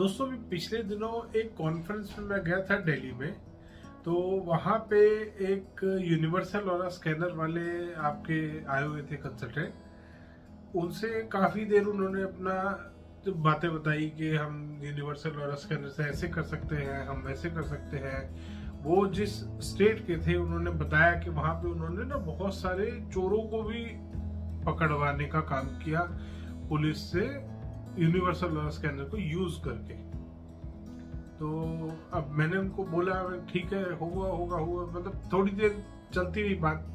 दोस्तों भी पिछले दिनों एक कॉन्फ्रेंस में मैं गया था दिल्ली में। तो वहाँ पे एक यूनिवर्सल और स्कैनर वाले आपके आए हुए थे कंसल्टेंट। उनसे काफ़ी देर उन्होंने अपना जो बातें बताई कि हम यूनिवर्सल और स्कैनर से ऐसे कर सकते हैं, हम वैसे कर सकते हैं। वो जिस स्टेट के थे उन्होंने बताया कि वहाँ पे उन्होंने ना बहुत सारे चोरों को भी पकड़वाने का काम किया पुलिस से, यूनिवर्सल और स्कैनर को यूज करके। तो अब मैंने उनको बोला ठीक है, हुआ मतलब थोड़ी देर चलती रही बात।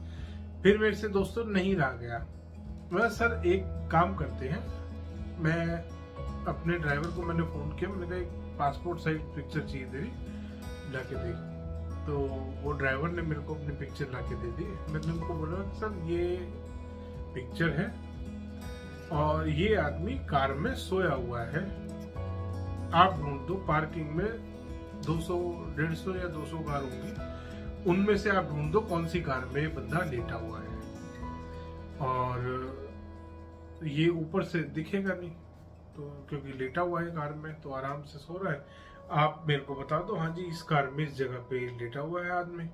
फिर मेरे से दोस्तों नहीं रहा गया। मैं सर एक काम करते हैं, मैं अपने ड्राइवर को मैंने फोन किया, मैंने कहा एक पासपोर्ट साइज पिक्चर चाहिए तेरी, लाके दे। तो वो ड्राइवर ने मेरे को अपनी पिक्चर लाके दे दी। मैंने उनको बोला सर ये पिक्चर है और ये आदमी कार में सोया हुआ है, आप ढूंढ दो पार्किंग में 200, 150 या 200 कार होंगी, उनमें से आप ढूंढ दो कौन सी कार में ये बंदा लेटा हुआ है। और ये ऊपर से दिखेगा नहीं, तो क्योंकि लेटा हुआ है कार में तो आराम से सो रहा है। आप मेरे को बता दो, हाँ जी इस कार में इस जगह पे लेटा हुआ है आदमी।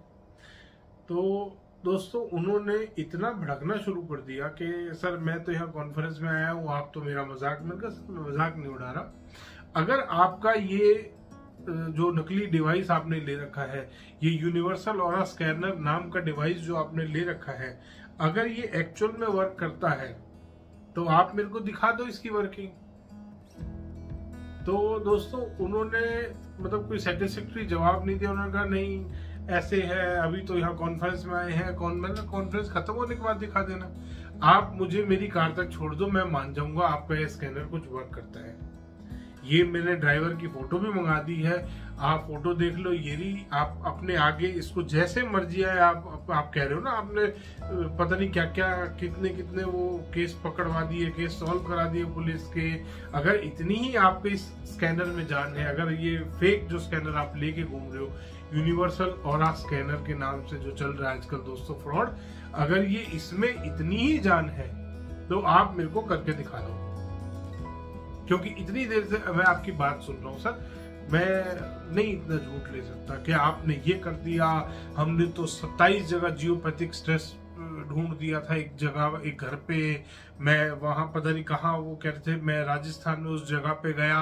तो दोस्तों उन्होंने इतना भड़कना शुरू कर दिया कि सर मैं तो यहाँ कॉन्फ्रेंस में आया हूँ, आप तो मेरा मजाक। मैंने कहा सर मैं मजाक नहीं उड़ा रहा। अगर आपका ये जो नकली डिवाइस आपने ले रखा है, ये यूनिवर्सल ऑरा स्कैनर नाम का डिवाइस जो आपने ले रखा है, अगर ये एक्चुअल में वर्क करता है तो आप मेरे को दिखा दो इसकी वर्किंग। तो दोस्तों उन्होंने मतलब कोई सेटिस्फैक्टरी जवाब नहीं दिया। उन्होंने कहा नहीं ऐसे है, अभी तो यहाँ कॉन्फ्रेंस में आए हैं, मतलब कॉन्फ्रेंस खत्म होने के बाद दिखा देना, आप मुझे मेरी कार तक छोड़ दो, मैं मान जाऊंगा आपका ये स्कैनर कुछ वर्क करता है। ये मैंने ड्राइवर की फोटो भी मंगा दी है, आप फोटो देख लो। ये रही, आप अपने आगे इसको जैसे मर्जी है आप कह रहे हो ना, आपने पता नहीं क्या क्या कितने वो केस पकड़वा दिए, केस सॉल्व करा दिए पुलिस के। अगर इतनी ही आपके इस स्कैनर में जान है, अगर ये फेक जो स्कैनर आप लेके घूम रहे हो यूनिवर्सल ऑरा स्कैनर के नाम से जो चल रहा है आजकल दोस्तों फ्रॉड, अगर ये इसमें इतनी ही जान है तो आप मेरे को करके दिखा दो। क्योंकि इतनी देर से मैं आपकी बात सुन रहा हूँ सर, मैं नहीं इतना झूठ ले सकता कि आपने ये कर दिया। हमने तो 27 जगह जियोपैथिक स्ट्रेस ढूंढ दिया था, एक जगह एक घर पे, मैं वहां पता नहीं कहाँ, वो कहते थे मैं राजस्थान में उस जगह पे गया,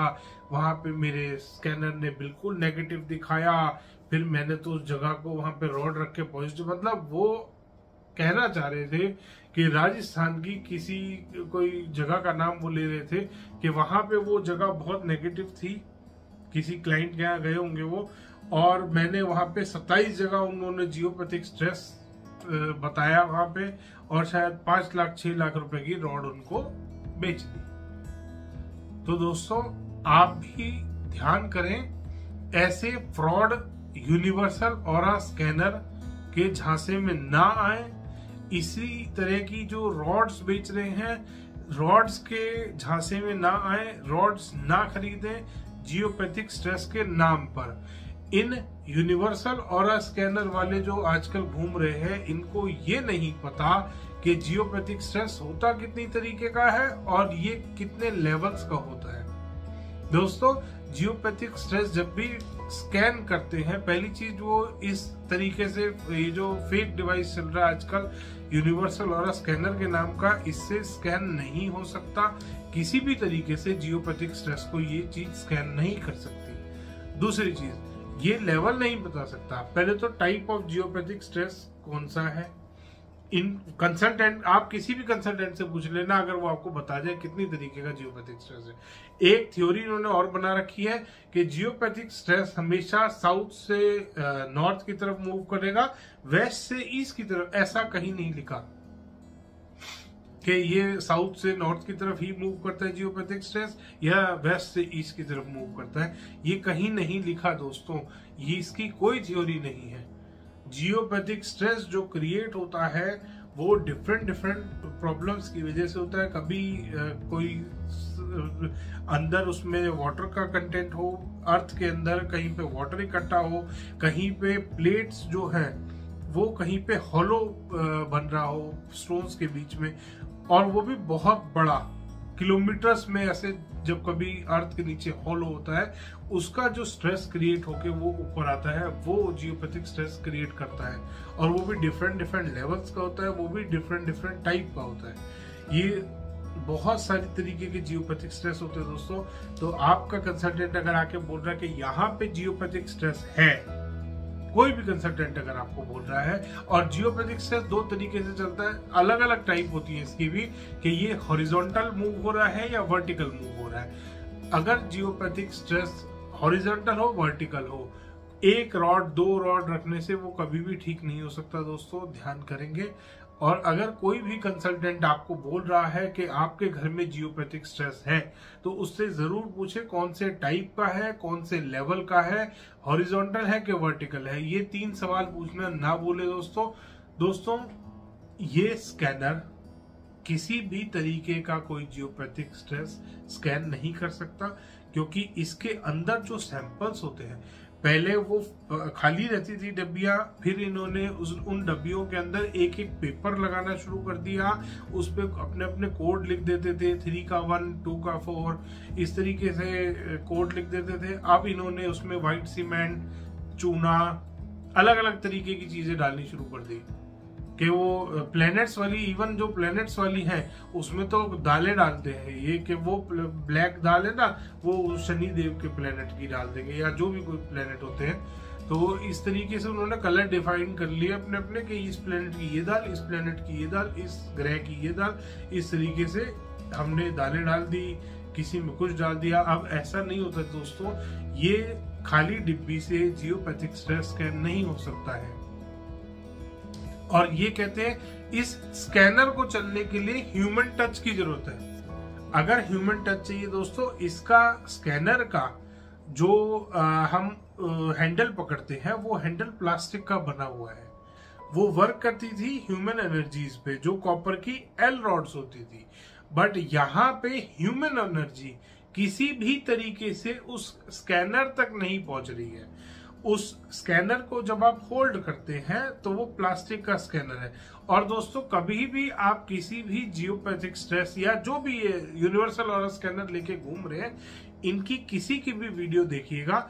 वहां पे मेरे स्कैनर ने बिल्कुल नेगेटिव दिखाया, फिर मैंने तो उस जगह को वहां पे रॉड रख के पॉजिटिव। मतलब वो कहना चाह रहे थे कि राजस्थान की किसी कोई जगह का नाम वो ले रहे थे कि वहां पे वो जगह बहुत नेगेटिव थी, किसी क्लाइंट के यहाँ गए होंगे वो, और मैंने वहां पे 27 जगह उन्होंने जियोपैथिक स्ट्रेस बताया वहां पे, और शायद 5 लाख 6 लाख रुपए की रॉड उनको बेच दी। तो दोस्तों आप भी ध्यान करें, ऐसे फ्रॉड यूनिवर्सल ऑरा स्कैनर के झांसे में ना आए। इसी तरह की जो रॉड्स बेच रहे हैं, रॉड्स के झांसे में ना आए, रॉड्स ना खरीदें जियोपैथिक स्ट्रेस के नाम पर। इन यूनिवर्सल ऑरा स्कैनर वाले जो आजकल घूम रहे हैं, इनको ये नहीं पता कि जियोपैथिक स्ट्रेस होता कितनी तरीके का है और ये कितने लेवल्स का होता है। दोस्तों जियोपैथिक स्ट्रेस जब भी स्कैन करते हैं, पहली चीज वो इस तरीके से, ये जो फेक डिवाइस चल रहा है आजकल यूनिवर्सल ऑरा स्कैनर के नाम का, इससे स्कैन नहीं हो सकता किसी भी तरीके से। जियोपैथिक स्ट्रेस को ये चीज स्कैन नहीं कर सकती। दूसरी चीज, ये लेवल नहीं बता सकता। पहले तो टाइप ऑफ जियोपैथिक स्ट्रेस कौन सा है, इन कंसल्टेंट, आप किसी भी कंसल्टेंट से पूछ लेना, अगर वो आपको बता जाए कितनी तरीके का जियोपैथिक स्ट्रेस है। एक थ्योरी इन्होंने और बना रखी है कि जियोपैथिक स्ट्रेस हमेशा साउथ से नॉर्थ की तरफ मूव करेगा, वेस्ट से ईस्ट की तरफ। ऐसा कहीं नहीं लिखा कि ये साउथ से नॉर्थ की तरफ ही मूव करता है जियोपैथिक स्ट्रेस, या वेस्ट से ईस्ट की तरफ मूव करता है, ये कहीं नहीं लिखा दोस्तों। ये इसकी कोई थ्योरी नहीं है। जियोपैथिक स्ट्रेस जो क्रिएट होता है वो डिफरेंट प्रॉब्लम्स की वजह से होता है। कभी कोई अंदर उसमें वाटर का कंटेंट हो, अर्थ के अंदर कहीं पे वाटर इकट्ठा हो, कहीं पे प्लेट्स जो है वो कहीं पे हॉलो बन रहा हो स्टोन्स के बीच में, और वो भी बहुत बड़ा, किलोमीटर्स में ऐसे जब कभी अर्थ के नीचे हॉलो होता है, उसका जो स्ट्रेस क्रिएट होके वो ऊपर आता है, वो जियोपैथिक स्ट्रेस क्रिएट करता है। और वो भी डिफरेंट लेवल्स का होता है, वो भी डिफरेंट टाइप का होता है। ये बहुत सारी तरीके के जियोपैथिक स्ट्रेस होते हैं दोस्तों। तो आपका कंसल्टेंट अगर आके बोल रहा है कि यहाँ पे जियोपैथिक स्ट्रेस है, कोई भी कंसल्टेंट अगर आपको बोल रहा है, और जियोपैथिक स्ट्रेस दो तरीके से चलता है, अलग अलग टाइप होती है इसकी भी, कि ये हॉरिजॉन्टल मूव हो रहा है या वर्टिकल मूव हो रहा है। अगर जियोपैथिक स्ट्रेस हॉरिजॉन्टल हो, वर्टिकल हो, एक रॉड दो रॉड रखने से वो कभी भी ठीक नहीं हो सकता दोस्तों, ध्यान करेंगे। और अगर कोई भी कंसल्टेंट आपको बोल रहा है कि आपके घर में जियोपैथिक स्ट्रेस है, तो उससे जरूर पूछे कौन से टाइप का है, कौन से लेवल का है, हॉरिजॉन्टल है कि वर्टिकल है। ये 3 सवाल पूछना ना भूले दोस्तों। ये स्कैनर किसी भी तरीके का कोई जियोपैथिक स्ट्रेस स्कैन नहीं कर सकता, क्योंकि इसके अंदर जो सैंपल्स होते हैं, पहले वो खाली रहती थी डब्बियां, फिर इन्होंने उन डब्बियों के अंदर एक एक पेपर लगाना शुरू कर दिया, उस पे अपने अपने कोड लिख देते थे, 3 का 1, 2 का 4, इस तरीके से कोड लिख देते थे। अब इन्होंने उसमें व्हाइट सीमेंट, चूना, अलग अलग तरीके की चीजें डालनी शुरू कर दी, कि वो प्लैनेट्स वाली, इवन जो प्लैनेट्स वाली है उसमें तो दालें डालते हैं ये, कि वो ब्लैक दाल है ना, वो शनि देव के प्लैनेट की डाल देंगे, या जो भी कोई प्लैनेट होते हैं। तो इस तरीके से उन्होंने कलर डिफाइन कर लिए अपने अपने, कि इस प्लैनेट की ये दाल, इस प्लैनेट की ये दाल, इस ग्रह की ये दाल, इस तरीके से हमने दालें डाल दी, किसी में कुछ डाल दिया। अब ऐसा नहीं होता दोस्तों, ये खाली डिब्बी से जियोपैथिक स्ट्रेस स्कैन नहीं हो सकता है। और ये कहते हैं इस स्कैनर को चलने के लिए ह्यूमन टच की जरूरत है। अगर ह्यूमन टच चाहिए दोस्तों, इसका स्कैनर का जो हम हैंडल पकड़ते हैं, वो हैंडल प्लास्टिक का बना हुआ है। वो वर्क करती थी ह्यूमन एनर्जीज पे, जो कॉपर की एल रॉड्स होती थी। बट यहाँ पे ह्यूमन एनर्जी किसी भी तरीके से उस स्कैनर तक नहीं पहुंच रही है। उस स्कैनर को जब आप होल्ड करते हैं तो वो प्लास्टिक का स्कैनर है। और दोस्तों, कभी भी आप किसी भी जियोपैथिक स्ट्रेस या जो भी ये यूनिवर्सल ऑरा स्कैनर लेके घूम रहे हैं, इनकी किसी की भी वीडियो देखिएगा,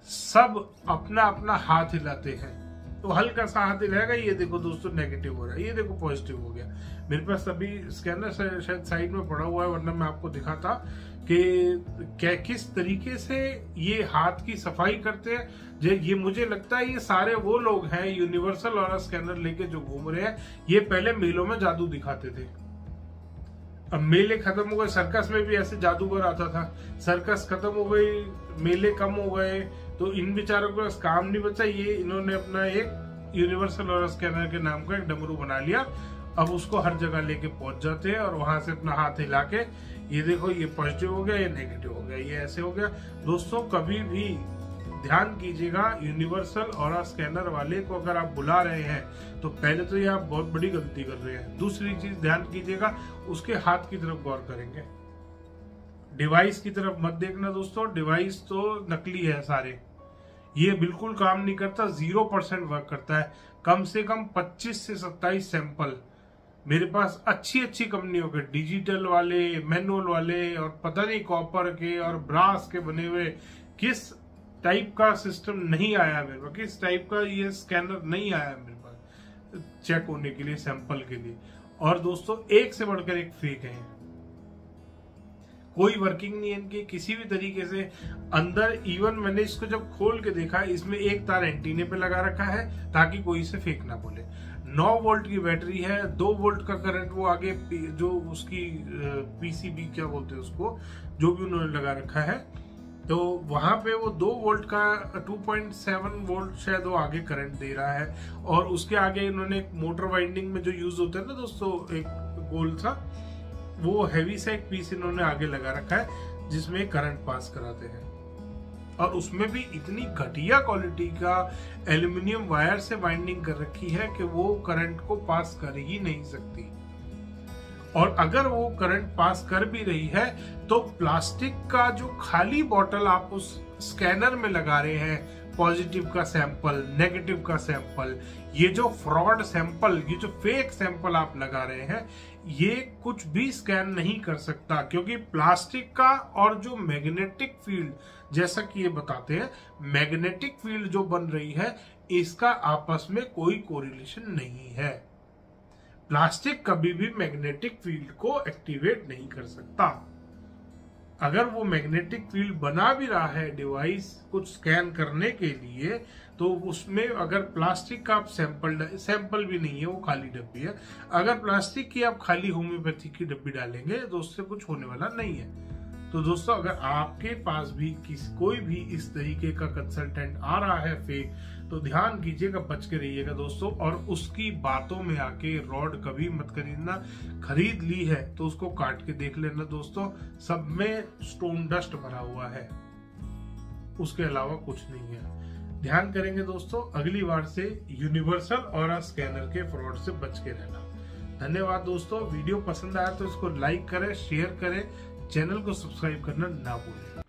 सब अपना अपना हाथ हिलाते हैं। तो हल्का सा हाथ हिलाएगा, ये देखो दोस्तों नेगेटिव हो रहा है, ये देखो पॉजिटिव हो गया। मेरे पास अभी स्कैनर शायद साइड में पड़ा हुआ है, वरना मैं आपको दिखाता कि क्या किस तरीके से ये हाथ की सफाई करते हैं। ये मुझे लगता है ये सारे वो लोग हैं यूनिवर्सल ऑरा स्कैनर लेके जो घूम रहे हैं। ये पहले मेलों में जादू दिखाते थे, अब मेले खत्म हो गए। सर्कस में भी ऐसे जादूगर आता था, सर्कस खत्म हो गई, मेले कम हो गए, तो इन बेचारों के पास काम नहीं बचा। ये इन्होंने अपना एक यूनिवर्सल ऑरा स्कैनर के नाम का एक डमरू बना लिया। अब उसको हर जगह लेके पहुंच जाते हैं और वहां से अपना हाथ हिला के, ये देखो ये पॉजिटिव हो गया, ये नेगेटिव हो गया, ये ऐसे हो गया। दोस्तों, कभी भी ध्यान कीजिएगा, यूनिवर्सल ऑरा स्कैनर वाले को अगर आप बुला रहे हैं तो पहले तो ये आप बहुत बड़ी गलती कर रहे हैं। दूसरी चीज ध्यान कीजिएगा, उसके हाथ की तरफ गौर करेंगे, डिवाइस की तरफ मत देखना दोस्तों। डिवाइस तो नकली है सारे, ये बिल्कुल काम नहीं करता, 0% वर्क करता है। कम से कम 25 से 27 सैंपल मेरे पास अच्छी कंपनियों के, डिजिटल वाले, मैनुअल वाले, और पता नहीं कॉपर के और ब्रास के बने हुए, किस टाइप का सिस्टम नहीं आया मेरे पास, किस टाइप का ये स्कैनर नहीं आया मेरे पास चेक होने के लिए, सैंपल के लिए। और दोस्तों, एक से बढ़कर एक फेक है, कोई वर्किंग नहीं है इनकी किसी भी तरीके से। अंदर इवन मैंने इसको जब खोल के देखा, इसमें एक तार एंटीने पे लगा रखा है ताकि कोई इसे फेक ना बोले। 9 वोल्ट की बैटरी है, 2 वोल्ट का करंट वो आगे जो उसकी पीसीबी क्या बोलते हैं उसको, जो भी उन्होंने लगा रखा है, तो वहां पे वो 2 वोल्ट का 2.7 वोल्ट शायद वो आगे करंट दे रहा है। और उसके आगे इन्होंने एक मोटर वाइंडिंग में जो यूज होता है ना दोस्तों, एक गोल सा, वो हैवी सा एक पीस इन्होंने आगे लगा रखा है जिसमें करंट पास कराते हैं। और उसमें भी इतनी घटिया क्वालिटी का एल्युमिनियम वायर से वाइंडिंग कर रखी है कि वो करंट को पास कर ही नहीं सकती। और अगर वो करंट पास कर भी रही है तो प्लास्टिक का जो खाली बॉटल आप उस स्कैनर में लगा रहे हैं, पॉजिटिव का सैंपल, नेगेटिव का सैंपल, ये जो फ्रॉड सैंपल, ये जो फेक सैंपल आप लगा रहे हैं, ये कुछ भी स्कैन नहीं कर सकता, क्योंकि प्लास्टिक का और जो मैग्नेटिक फील्ड, जैसा कि ये बताते हैं, मैग्नेटिक फील्ड जो बन रही है इसका आपस में कोई कोरिलेशन नहीं है। प्लास्टिक कभी भी मैग्नेटिक फील्ड को एक्टिवेट नहीं कर सकता। अगर वो मैग्नेटिक फील्ड बना भी रहा है डिवाइस कुछ स्कैन करने के लिए, तो उसमें अगर प्लास्टिक का आप सैंपल भी नहीं है, वो खाली डब्बी है, अगर प्लास्टिक की आप खाली होम्योपैथी की डब्बी डालेंगे तो उससे कुछ होने वाला नहीं है। तो दोस्तों, अगर आपके पास भी कोई भी इस तरीके का कंसल्टेंट आ रहा है फेक, तो ध्यान कीजिएगा, बच के रहिएगा दोस्तों। और उसकी बातों में आके रॉड कभी मत खरीदना। खरीद ली है तो उसको काट के देख लेना दोस्तों, सब में स्टोन डस्ट भरा हुआ है, उसके अलावा कुछ नहीं है। ध्यान करेंगे दोस्तों, अगली बार से यूनिवर्सल ऑरा स्कैनर के फ्रॉड से बच के रहना। धन्यवाद दोस्तों। वीडियो पसंद आया तो इसको लाइक करें, शेयर करें, चैनल को सब्सक्राइब करना ना भूलें।